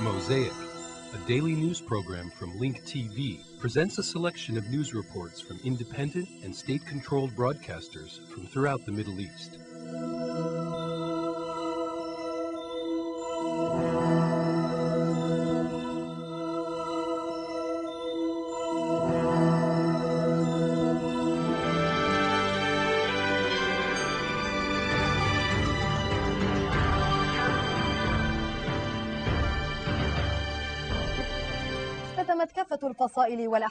Mosaic, a daily news program from Link TV, presents a selection of news reports from independent and state-controlled broadcasters from throughout the Middle East.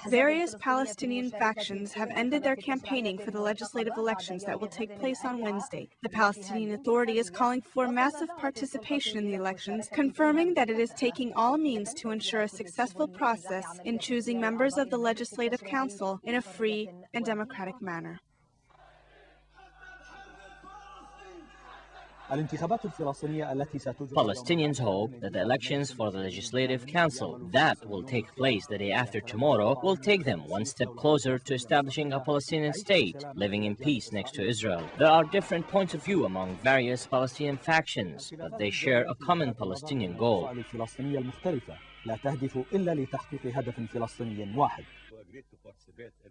Various Palestinian factions have ended their campaigning for the legislative elections that will take place on Wednesday. The Palestinian Authority is calling for massive participation in the elections, confirming that it is taking all means to ensure a successful process in choosing members of the Legislative Council in a free and democratic manner. Palestinians hope that the elections for the Legislative Council that will take place the day after tomorrow will take them one step closer to establishing a Palestinian state, living in peace next to Israel. There are different points of view among various Palestinian factions, but they share a common Palestinian goal.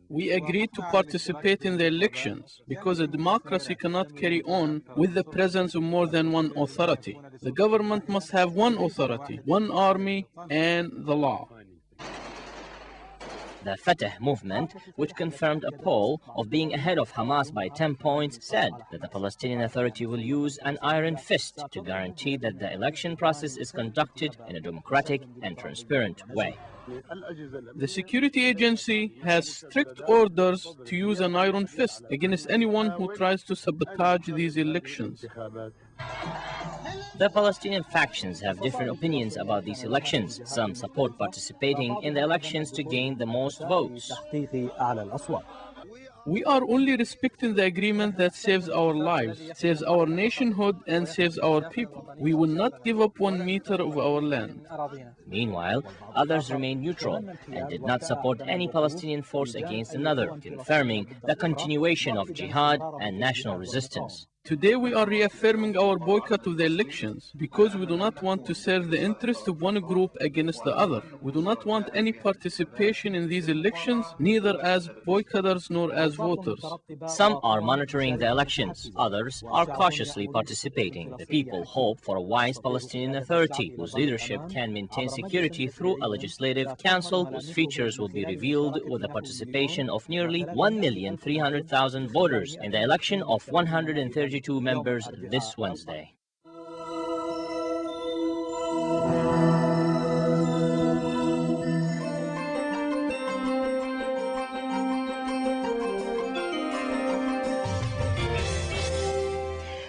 We agreed to participate in the elections because a democracy cannot carry on with the presence of more than one authority. The government must have one authority, one army, and the law. The Fatah movement, which confirmed a poll of being ahead of Hamas by 10 points, said that the Palestinian Authority will use an iron fist to guarantee that the election process is conducted in a democratic and transparent way. The security agency has strict orders to use an iron fist against anyone who tries to sabotage these elections. The Palestinian factions have different opinions about these elections. Some support participating in the elections to gain the most votes. We are only respecting the agreement that saves our lives, saves our nationhood, and saves our people. We will not give up 1 meter of our land. Meanwhile, others remain neutral and did not support any Palestinian force against another, confirming the continuation of jihad and national resistance. Today we are reaffirming our boycott of the elections because we do not want to serve the interests of one group against the other. We do not want any participation in these elections, neither as boycotters nor as voters. Some are monitoring the elections, others are cautiously participating. The people hope for a wise Palestinian Authority whose leadership can maintain security through a legislative council whose features will be revealed with the participation of nearly 1,300,000 voters in the election of 132 members this Wednesday.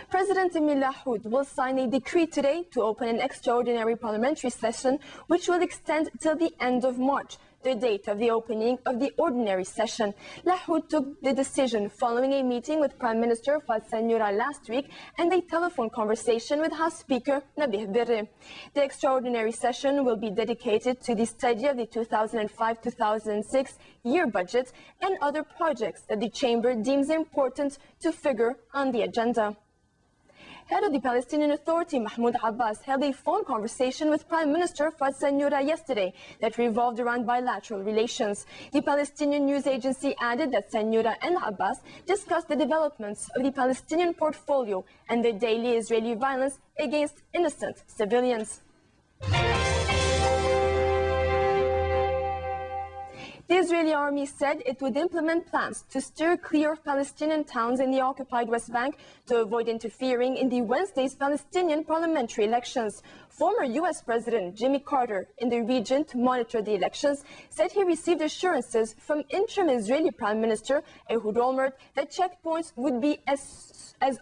President Lahoud will sign a decree today to open an extraordinary parliamentary session which will extend till the end of March, the date of the opening of the ordinary session. Lahoud took the decision following a meeting with Prime Minister Sanora last week and a telephone conversation with House Speaker Nabih Berri. The extraordinary session will be dedicated to the study of the 2005-2006 year budget and other projects that the Chamber deems important to figure on the agenda. Head of the Palestinian Authority, Mahmoud Abbas, held a phone conversation with Prime Minister Sanora yesterday that revolved around bilateral relations. The Palestinian news agency added that Sanora and Abbas discussed the developments of the Palestinian portfolio and the daily Israeli violence against innocent civilians. The Israeli army said it would implement plans to steer clear of Palestinian towns in the occupied West Bank to avoid interfering in the Wednesday's Palestinian parliamentary elections. Former U.S. President Jimmy Carter in the region to monitor the elections said he received assurances from interim Israeli Prime Minister Ehud Olmert that checkpoints would be as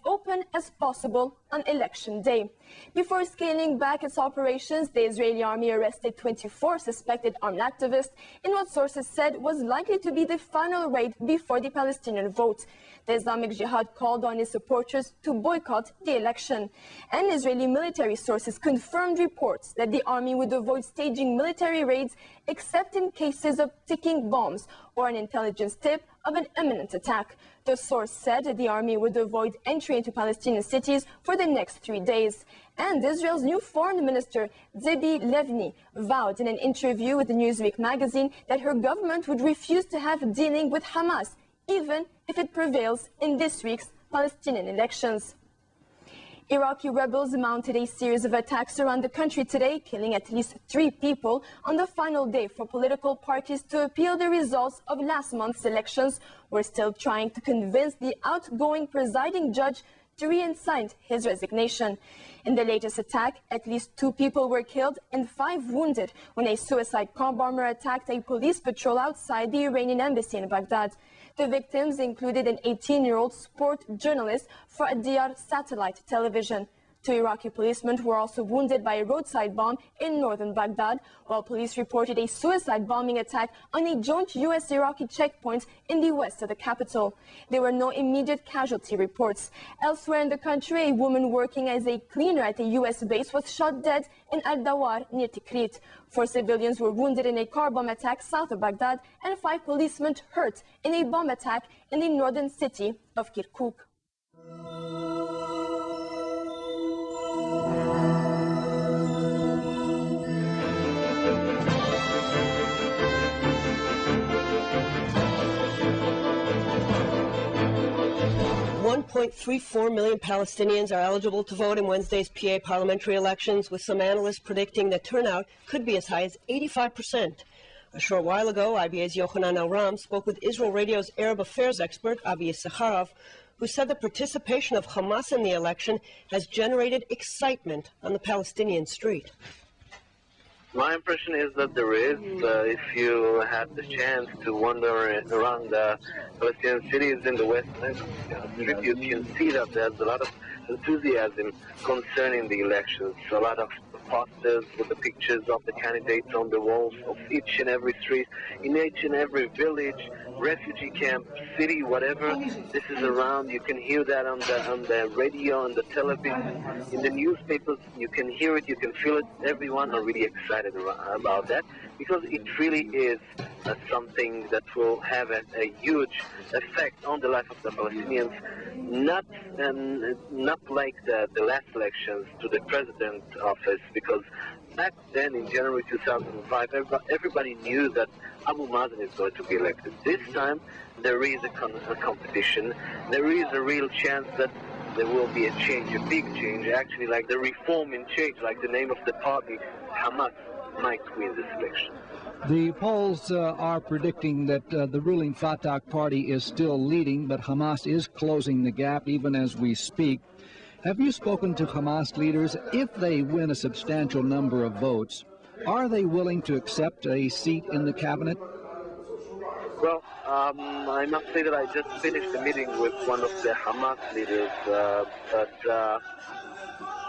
open as possible on election day. Before scaling back its operations, the Israeli army arrested 24 suspected armed activists in what sources said was likely to be the final raid before the Palestinian vote. The Islamic Jihad called on its supporters to boycott the election. And Israeli military sources confirmed reports that the army would avoid staging military raids except in cases of ticking bombs or an intelligence tip of an imminent attack. The source said the army would avoid entry into Palestinian cities for the next 3 days. And Israel's new foreign minister, Tzipi Livni, vowed in an interview with Newsweek magazine that her government would refuse to have dealing with Hamas, even if it prevails in this week's Palestinian elections. Iraqi rebels mounted a series of attacks around the country today, killing at least 3 people on the final day for political parties to appeal the results of last month's elections. We're still trying to convince the outgoing presiding judge to reinstate his resignation. In the latest attack, at least 2 people were killed and 5 wounded when a suicide car bomber attacked a police patrol outside the Iranian embassy in Baghdad. The victims included an 18-year-old sport journalist for Diyar satellite television. 2 Iraqi policemen were also wounded by a roadside bomb in northern Baghdad, while police reported a suicide bombing attack on a joint U.S.-Iraqi checkpoint in the west of the capital. There were no immediate casualty reports. Elsewhere in the country, a woman working as a cleaner at a U.S. base was shot dead in Al-Dawar near Tikrit. 4 civilians were wounded in a car bomb attack south of Baghdad, and 5 policemen hurt in a bomb attack in the northern city of Kirkuk. .34 million Palestinians are eligible to vote in Wednesday's PA parliamentary elections, with some analysts predicting that turnout could be as high as 85%. A short while ago, IBA's Yochanan El-Ram spoke with Israel Radio's Arab affairs expert, Avi Isacharoff, who said the participation of Hamas in the election has generated excitement on the Palestinian street. My impression is that there is. If you had the chance to wander around the Palestinian cities in the West Bank, you can see that there's a lot of enthusiasm concerning the elections. A lot of posters with the pictures of the candidates on the walls of each and every street, in each and every village, refugee camp, city, whatever. This is around. You can hear that on the radio, on the television, in the newspapers. You can hear it, you can feel it. Everyone are really excited about that, because it really is something that will have a huge effect on the life of the Palestinians. Not like the last elections to the president office, because back then in January 2005, everybody knew that Abu Mazen is going to be elected. This time there is a competition. There is a real chance that there will be a change, a big change, actually, like the reform in change, like the name of the party, Hamas, might win this election. The polls are predicting that the ruling Fatah party is still leading, but Hamas is closing the gap even as we speak. Have you spoken to Hamas leaders? If they win a substantial number of votes, are they willing to accept a seat in the cabinet? Well, I must say that I just finished a meeting with one of the Hamas leaders, but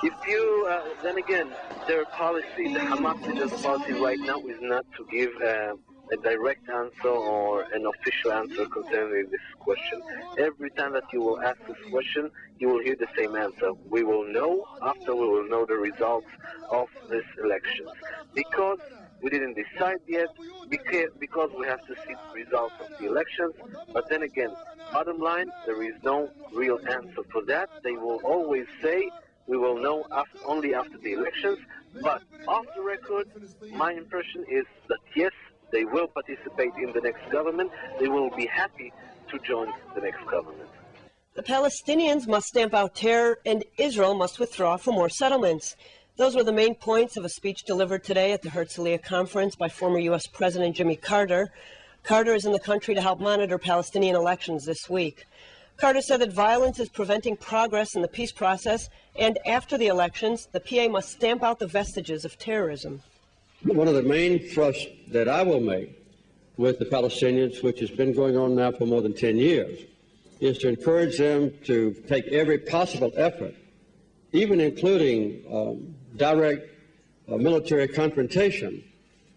if you, then again, their policy, the Hamas leaders' policy right now is not to give a direct answer or an official answer concerning this question. Every time that you will ask this question, you will hear the same answer. We will know after we will know the results of this election. Because we didn't decide yet, because we have to see the results of the elections. But then again, bottom line, there is no real answer for that. They will always say, we will know only after the elections. But off the record, my impression is that yes, they will participate in the next government. They will be happy to join the next government. The Palestinians must stamp out terror, and Israel must withdraw from more settlements. Those were the main points of a speech delivered today at the Herzliya conference by former U.S. President Jimmy Carter. Carter is in the country to help monitor Palestinian elections this week. Carter said that violence is preventing progress in the peace process, and after the elections, the PA must stamp out the vestiges of terrorism. One of the main thrusts that I will make with the Palestinians, which has been going on now for more than 10 years, is to encourage them to take every possible effort, even including direct military confrontation,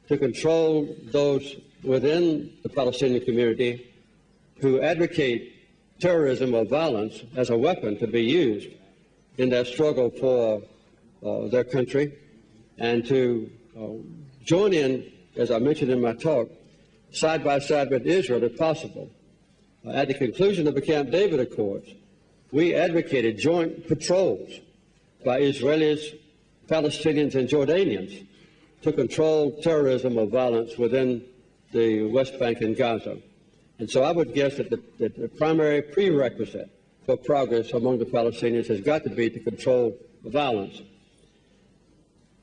to control those within the Palestinian community who advocate terrorism or violence as a weapon to be used in their struggle for their country, and to join in, as I mentioned in my talk, side by side with Israel if possible, at the conclusion of the Camp David Accords, we advocated joint patrols by Israelis, Palestinians, and Jordanians to control terrorism or violence within the West Bank and Gaza. And so I would guess that the primary prerequisite for progress among the Palestinians has got to be to control the violence.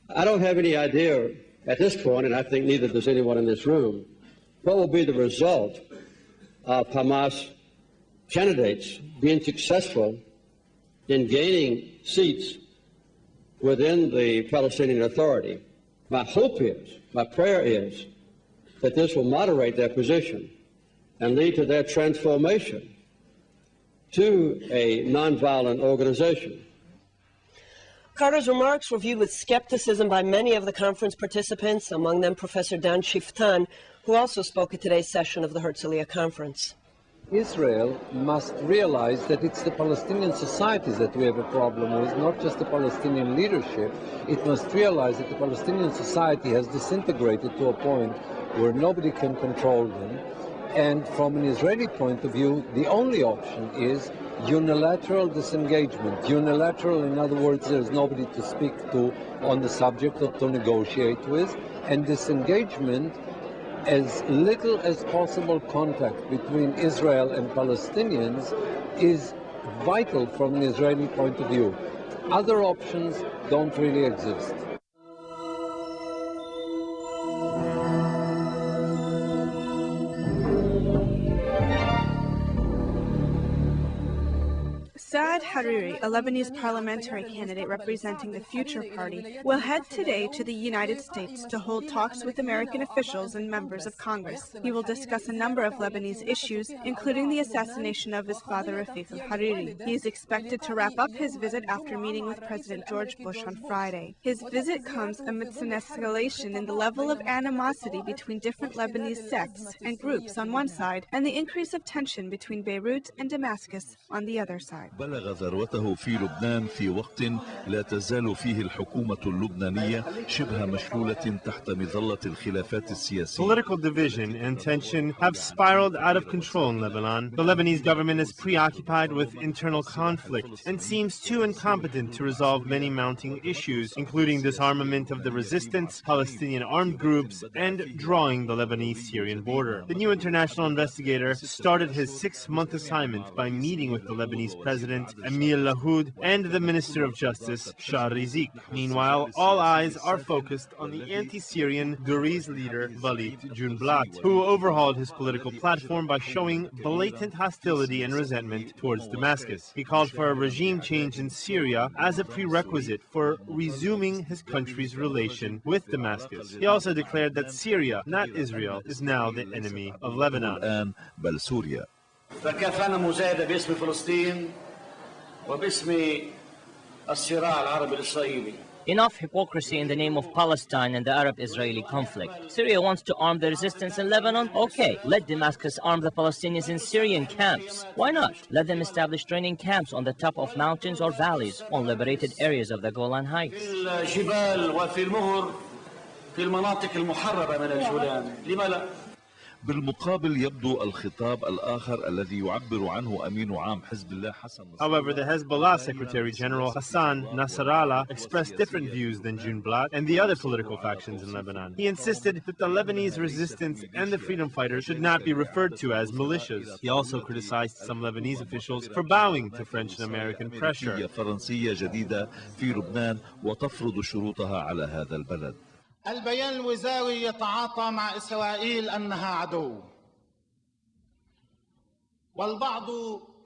I don't have any idea at this point, and I think neither does anyone in this room, what will be the result of Hamas candidates being successful in gaining seats within the Palestinian Authority. My hope is, my prayer is, that this will moderate their position and lead to their transformation to a nonviolent organization. Carter's remarks were viewed with skepticism by many of the conference participants, among them Professor Dan Shiftan, who also spoke at today's session of the Herzliya Conference. Israel must realize that it's the Palestinian societies that we have a problem with, not just the Palestinian leadership. It must realize that the Palestinian society has disintegrated to a point where nobody can control them. And from an Israeli point of view, the only option is unilateral disengagement. Unilateral, in other words, there's nobody to speak to on the subject or to negotiate with. And disengagement, as little as possible contact between Israel and Palestinians is vital from an Israeli point of view. Other options don't really exist. Saad Hariri, a Lebanese parliamentary candidate representing the Future Party, will head today to the United States to hold talks with American officials and members of Congress. He will discuss a number of Lebanese issues, including the assassination of his father, Rafiq al-Hariri. He is expected to wrap up his visit after meeting with President George Bush on Friday. His visit comes amidst an escalation in the level of animosity between different Lebanese sects and groups on one side, and the increase of tension between Beirut and Damascus on the other side. بلغ ذروته في لبنان في وقت لا تزال فيه الحكومة اللبنانية شبه مشلولة تحت مظلة الخلافات السياسية. Political division and tension have spiraled out of control in Lebanon. The Lebanese government is preoccupied with internal conflict and seems too incompetent to resolve many mounting issues, including disarmament of the resistance, Palestinian armed groups, and drawing the Lebanese-Syrian border. The new international investigator started his 6-month assignment by meeting with the Lebanese President Emil Lahoud and the Minister of Justice Shah Rizik. Meanwhile, all eyes are focused on the anti-Syrian Duriz leader Walid Junblat, who overhauled his political platform by showing blatant hostility and resentment towards Damascus. He called for a regime change in Syria as a prerequisite for resuming his country's relation with Damascus. He also declared that Syria, not Israel, is now the enemy of Lebanon. فكفانا مزايدة باسم فلسطين وباسم الصراع العربي الإسرائيلي. Enough hypocrisy in the name of Palestine and the Arab-Israeli conflict. Syria wants to arm the resistance in Lebanon? Okay, let Damascus arm the Palestinians in Syrian camps. Why not? Let them establish training camps on the top of mountains or valleys on liberated areas of the Golan Heights. في الجبال وفي المهر في المناطق المحررة من الجولان. لما لا؟ بالمقابل يبدو الخطاب الآخر الذي يعبر عنه أمين عام حزب الله حسن. However, the Hezbollah Secretary General Hassan Nasrallah expressed different views than Junblat and the other political factions in Lebanon. He insisted that the Lebanese resistance and the freedom fighters should not be referred to as militias. He also criticized some Lebanese officials for bowing to French and American pressure. فرنسية جديدة في لبنان وتفرض شروطها على هذا البلد. البيان الوزاري يتعاطى مع إسرائيل أنها عدو والبعض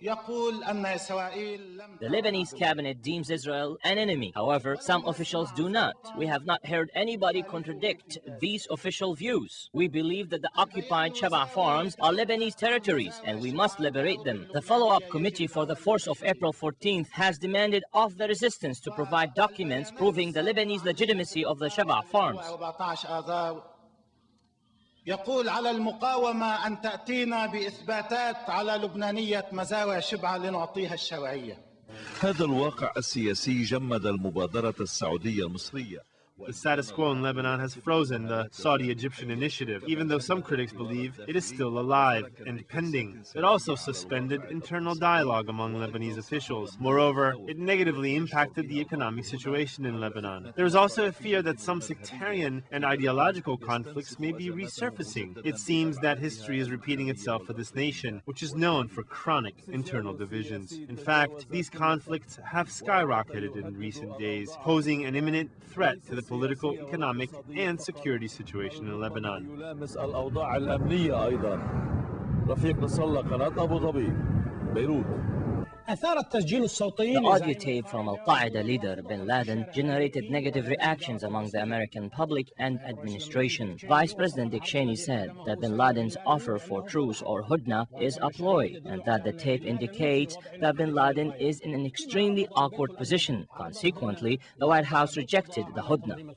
يقول أن إسرائيل لم. The Lebanese cabinet deems Israel an enemy. However, some officials do not. We have not heard anybody contradict these official views. We believe that the occupied Sheba farms are Lebanese territories and we must liberate them. The follow-up committee for the force of April 14th has demanded of the resistance to provide documents proving the Lebanese legitimacy of the Sheba farms. يقول على المقاومة أن تأتينا بإثباتات على لبنانية مزارع شبعة لنعطيها الشرعية. هذا الواقع السياسي جمد المبادرة السعودية المصرية. The status quo in Lebanon has frozen the Saudi-Egyptian initiative, even though some critics believe it is still alive and pending. It also suspended internal dialogue among Lebanese officials. Moreover, it negatively impacted the economic situation in Lebanon. There is also a fear that some sectarian and ideological conflicts may be resurfacing. It seems that history is repeating itself for this nation, which is known for chronic internal divisions. In fact, these conflicts have skyrocketed in recent days, posing an imminent threat to the political, economic, and security situation in Lebanon. The audio tape from Al-Qaeda leader Bin Laden generated negative reactions among the American public and administration. Vice President Dick Cheney said that Bin Laden's offer for truce or hudna is a ploy, and that the tape indicates that Bin Laden is in an extremely awkward position. Consequently, the White House rejected the hudna.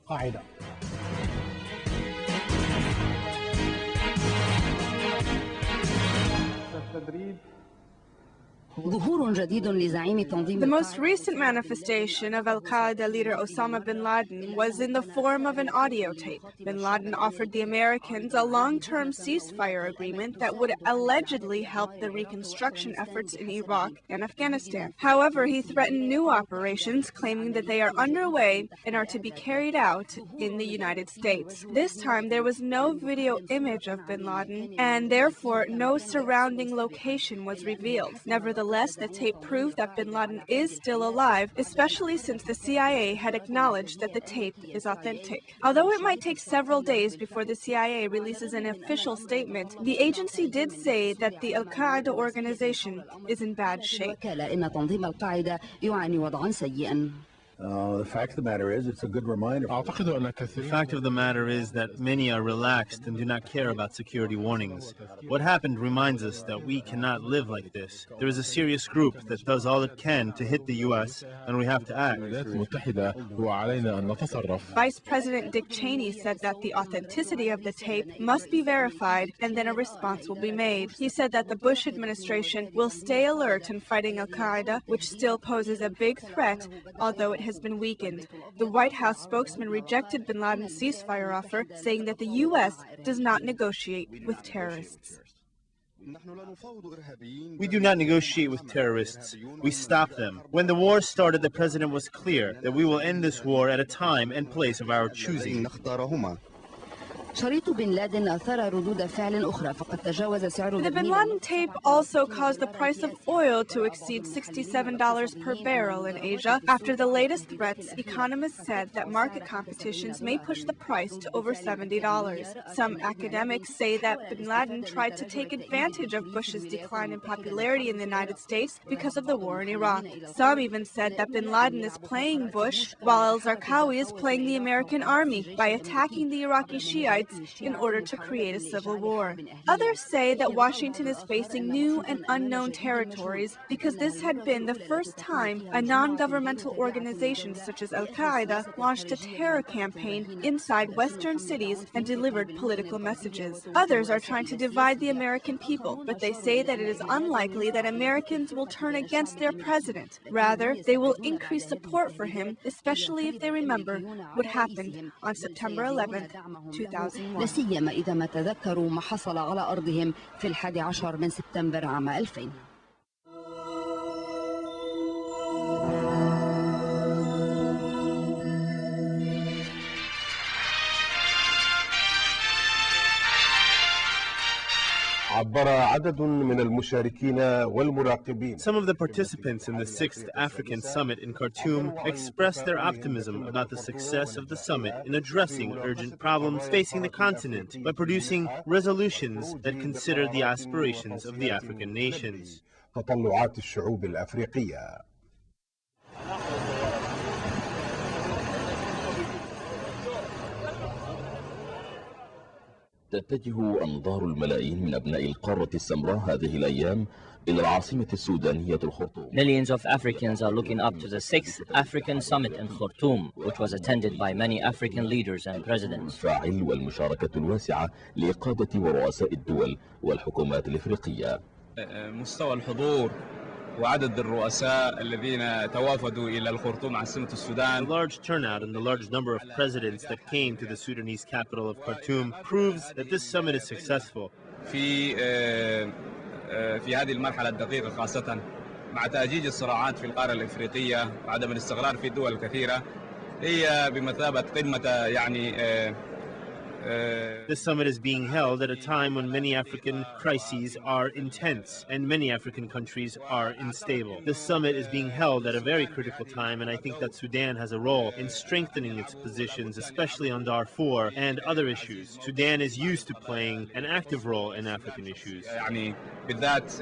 The most recent manifestation of Al-Qaeda leader Osama bin Laden was in the form of an audio tape. Bin Laden offered the Americans a long-term ceasefire agreement that would allegedly help the reconstruction efforts in Iraq and Afghanistan. However, he threatened new operations, claiming that they are underway and are to be carried out in the United States. This time, there was no video image of bin Laden, and therefore no surrounding location was revealed. Nevertheless, the tape proved that bin Laden is still alive, especially since the CIA had acknowledged that the tape is authentic. Although it might take several days before the CIA releases an official statement, the agency did say that the Al-Qaeda organization is in bad shape. The fact of the matter is, it's a good reminder. The fact of the matter is that many are relaxed and do not care about security warnings. What happened reminds us that we cannot live like this. There is a serious group that does all it can to hit the U.S., and we have to act. Vice President Dick Cheney said that the authenticity of the tape must be verified, and then a response will be made. He said that the Bush administration will stay alert in fighting Al-Qaeda, which still poses a big threat, although it has been weakened. The White House spokesman rejected bin Laden's ceasefire offer, saying that the U.S. does not negotiate with terrorists. We do not negotiate with terrorists. We stop them. When the war started, the president was clear that we will end this war at a time and place of our choosing. The bin Laden tape also caused the price of oil to exceed $67 per barrel in Asia. After the latest threats, economists said that market competitions may push the price to over $70. Some academics say that bin Laden tried to take advantage of Bush's decline in popularity in the United States because of the war in Iraq. Some even said that bin Laden is playing Bush, while al-Zarqawi is playing the American army by attacking the Iraqi Shiites in order to create a civil war. Others say that Washington is facing new and unknown territories because this had been the first time a non-governmental organization such as Al-Qaeda launched a terror campaign inside Western cities and delivered political messages. Others are trying to divide the American people, but they say that it is unlikely that Americans will turn against their president. Rather, they will increase support for him, especially if they remember what happened on September 11, 2001. لا سيما إذا ما تذكروا ما حصل على أرضهم في 11 من سبتمبر عام 2000. عبر عدد من المشاركين والمراقبين. Some of the participants in the 6th African Summit in Khartoum expressed their optimism about the success of the summit in addressing urgent problems facing the continent by producing resolutions that consider the aspirations of the African nations. تطلعات الشعوب الأفريقية. تتجه أنظار الملايين من أبناء القارة السمراء هذه الأيام إلى العاصمة السودانية الخرطوم. Millions of Africans are looking up to the 6th African Summit in Khartoum, which was attended by many African leaders and presidents. الفاعل والمشاركة الواسعة لقادة ورؤساء الدول والحكومات الإفريقية. مستوى الحضور وعدد الرؤساء الذين توافدوا إلى الخرطوم عاصمة السودان. The large turnout and the large number of presidents that came to the Sudanese capital of Khartoum proves that this summit is successful. في هذه المرحلة الدقيقة خاصة مع تأجيج الصراعات في القارة الإفريقية وعدم الاستقرار في دول كثيرة هي بمثابة قمة يعني This summit is being held at a time when many African crises are intense and many African countries are unstable. This summit is being held at a very critical time, and I think that Sudan has a role in strengthening its positions, especially on Darfur and other issues. Sudan is used to playing an active role in African issues. يعني بالذات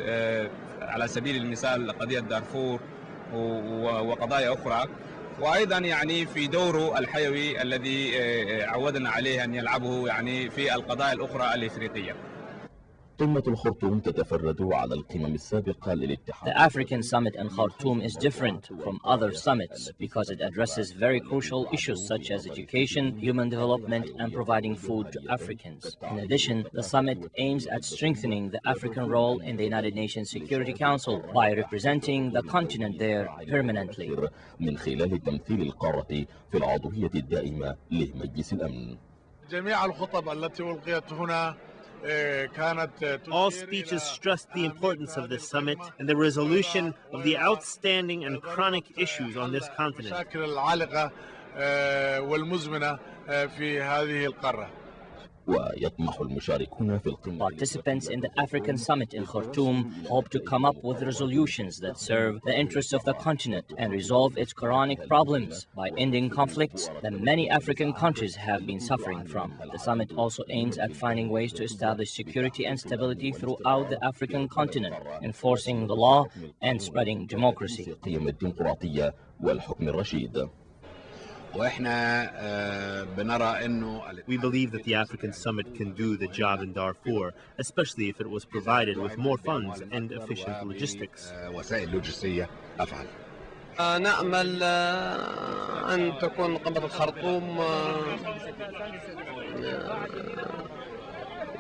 على سبيل المثال قضية دارفور وقضايا أخرى وأيضا يعني في دوره الحيوي الذي عودنا عليه أن يلعبه يعني في القضايا الأخرى الإفريقية. قمة الخرطوم تتفرد على القمم السابقة للاتحاد. The African summit in Khartoum is different from other summits because it addresses very crucial issues such as education, human development, and providing food to Africans. In addition, the summit aims at strengthening the African role in the United Nations Security Council by representing the continent there permanently. من خلال تمثيل القارة في العضوية الدائمة لمجلس الأمن. جميع الخطب التي ألقيت هنا All speeches stressed the importance of this summit and the resolution of the outstanding and chronic issues on this continent. Participants in the African summit in Khartoum hope to come up with resolutions that serve the interests of the continent and resolve its chronic problems by ending conflicts that many African countries have been suffering from. The summit also aims at finding ways to establish security and stability throughout the African continent, enforcing the law and spreading democracy. We believe that the African Summit can do the job in Darfur, especially if it was provided with more funds and efficient logistics. نأمل أن تكون قمة الخرطوم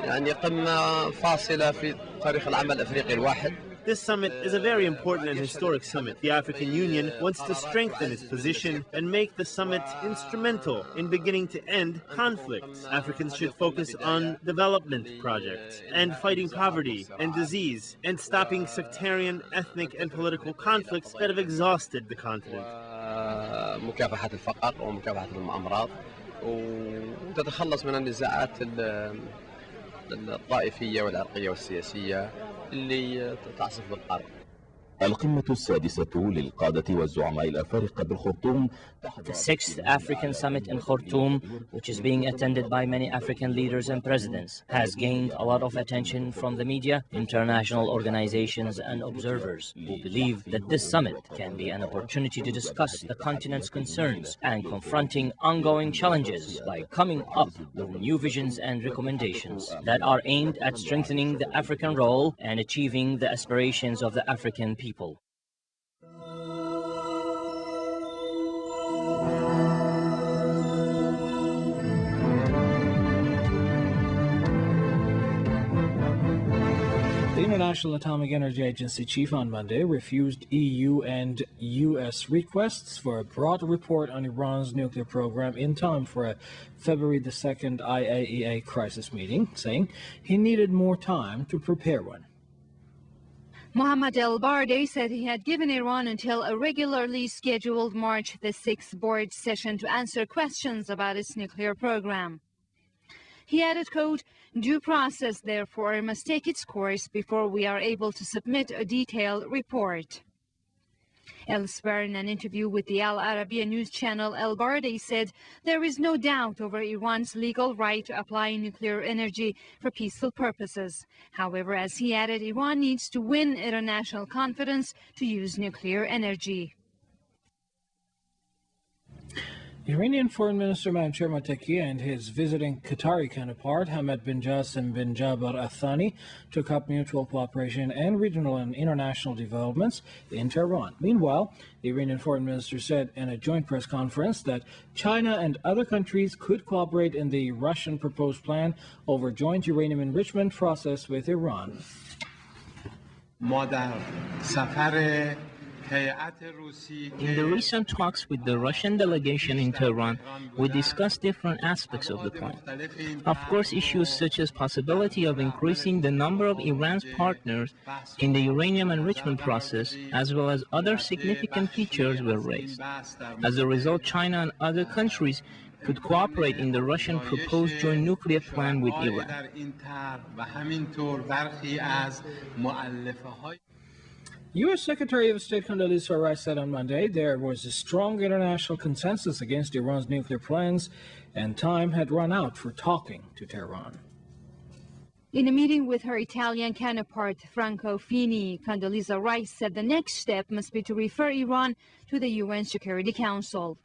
يعني قمة فاصلة في تاريخ العمل الأفريقي الواحد. This summit is a very important and historic summit. The African Union wants to strengthen its position and make the summit instrumental in beginning to end conflicts. Africans should focus on development projects and fighting poverty and disease and stopping sectarian, ethnic and political conflicts that have exhausted the continent. مكافحة الفقر ومكافحة الأمراض وتتخلص من النزاعات الطائفية والعرقية والسياسية اللي تعصف بالقارة. القمة السادسة للقادة والزعماء الأفارقة بالخرطوم. The 6th African Summit in Khartoum, which is being attended by many African leaders and presidents, has gained a lot of attention from the media, international organizations and observers who believe that this summit can be an opportunity to discuss the continent's concerns and confronting ongoing challenges by coming up with new visions and recommendations that are aimed at strengthening the African role and achieving the aspirations of the African people. The International Atomic Energy Agency chief on Monday refused EU and US requests for a broad report on Iran's nuclear program in time for a February the 2nd IAEA crisis meeting, saying he needed more time to prepare one. Mohammad El-Baradei said he had given Iran until a regularly scheduled March the 6th board session to answer questions about its nuclear program. He added, quote, "Due process, therefore, must take its course before we are able to submit a detailed report." Elsewhere, in an interview with the Al Arabiya news channel, El-Baradei said there is no doubt over Iran's legal right to apply nuclear energy for peaceful purposes. However, as he added, Iran needs to win international confidence to use nuclear energy. Iranian Foreign Minister Mansour Mottaki and his visiting Qatari counterpart Hamad bin Jassim bin Jaber Al Thani took up mutual cooperation and regional and international developments in Tehran. Meanwhile, the Iranian Foreign Minister said in a joint press conference that China and other countries could cooperate in the Russian proposed plan over joint uranium enrichment process with Iran. In the recent talks with the Russian delegation in Tehran, we discussed different aspects of the plan. Of course, issues such as possibility of increasing the number of Iran's partners in the uranium enrichment process, as well as other significant features were raised. As a result, China and other countries could cooperate in the Russian proposed joint nuclear plan with Iran. U.S. Secretary of State Condoleezza Rice said on Monday there was a strong international consensus against Iran's nuclear plans and time had run out for talking to Tehran. In a meeting with her Italian counterpart, Franco Fini, Condoleezza Rice said the next step must be to refer Iran to the UN Security Council.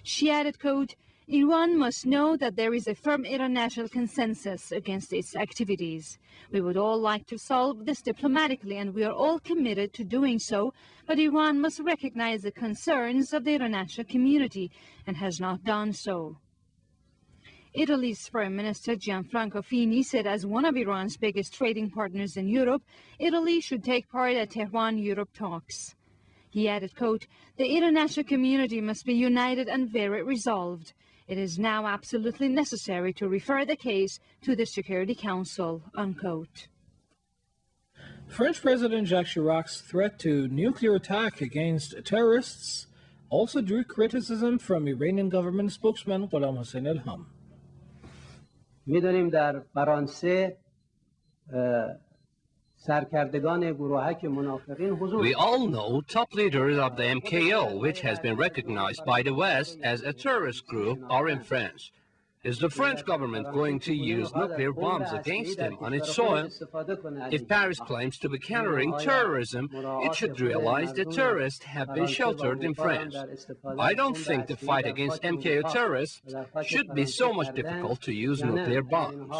She added, quote, Iran must know that there is a firm international consensus against its activities. We would all like to solve this diplomatically, and we are all committed to doing so, but Iran must recognize the concerns of the international community and has not done so. Italy's Prime Minister Gianfranco Fini said as one of Iran's biggest trading partners in Europe, Italy should take part at Tehran-Europe talks. He added, quote, the international community must be united and very resolved. It is now absolutely necessary to refer the case to the Security Council, unquote. French President Jacques Chirac's threat to nuclear attack against terrorists also drew criticism from Iranian government spokesman Ghulam Hossein Elham. می‌دانیم در فرانسه We all know top leaders of the MKO, which has been recognized by the West as a terrorist group, are in France. Is the French government going to use nuclear bombs against them on its soil? If Paris claims to be countering terrorism, it should realize that terrorists have been sheltered in France. I don't think the fight against MKO terrorists should be so much difficult to use nuclear bombs.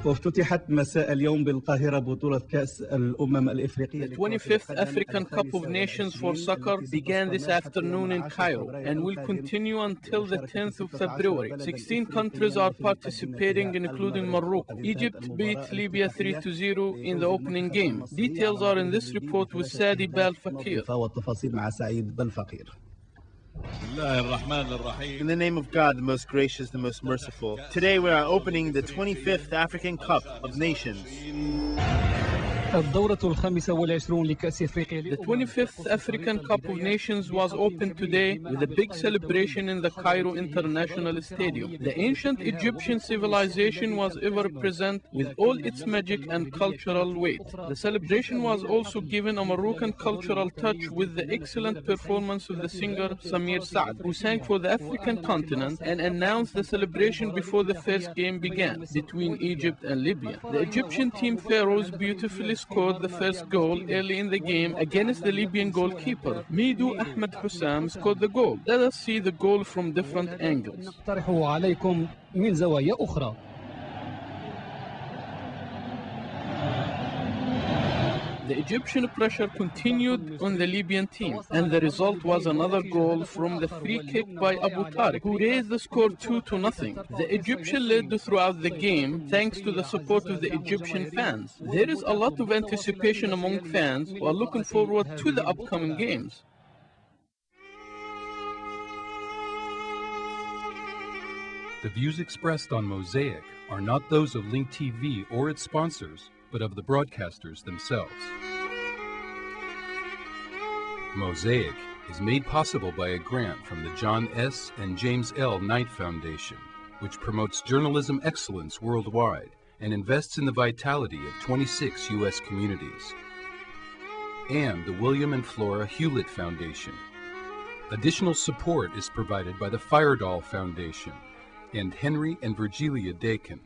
وافتتحت مساء اليوم بالقاهرة بطولة كأس الأمم الإفريقية. The 25th African Cup of Nations for Soccer began this afternoon in Cairo and will continue until the 10th of February. 16 countries are participating, including Morocco. Egypt beat Libya 3-0 in the opening game. Details are in this report with Sadi Balfakir. والتفاصيل مع سعيد بالفقير. In the name of God, the most gracious, the most merciful. Today we are opening the 25th African Cup of Nations. الدورة الخامسة والعشرون لكأس أفريقيا. The 25th African Cup of Nations was opened today with a big celebration in the Cairo International Stadium. The ancient Egyptian civilization was ever present with all its magic and cultural weight. The celebration was also given a Moroccan cultural touch with the excellent performance of the singer Samir Saad, who sang for the African continent and announced the celebration before the first game began between Egypt and Libya. The Egyptian team Pharaohs beautifully scored the first goal early in the game against the Libyan goalkeeper. Midou Ahmed Hussam scored the goal. Let us see the goal from different angles. The Egyptian pressure continued on the Libyan team, and the result was another goal from the free kick by Abu Tariq, who raised the score 2-0. The Egyptian led throughout the game thanks to the support of the Egyptian fans. There is a lot of anticipation among fans who are looking forward to the upcoming games. The views expressed on Mosaic are not those of Link TV or its sponsors, but of the broadcasters themselves. Mosaic is made possible by a grant from the John S. and James L. Knight Foundation, which promotes journalism excellence worldwide and invests in the vitality of 26 U.S. communities, and the William and Flora Hewlett Foundation. Additional support is provided by the Firedoll Foundation and Henry and Virgilia Dakin.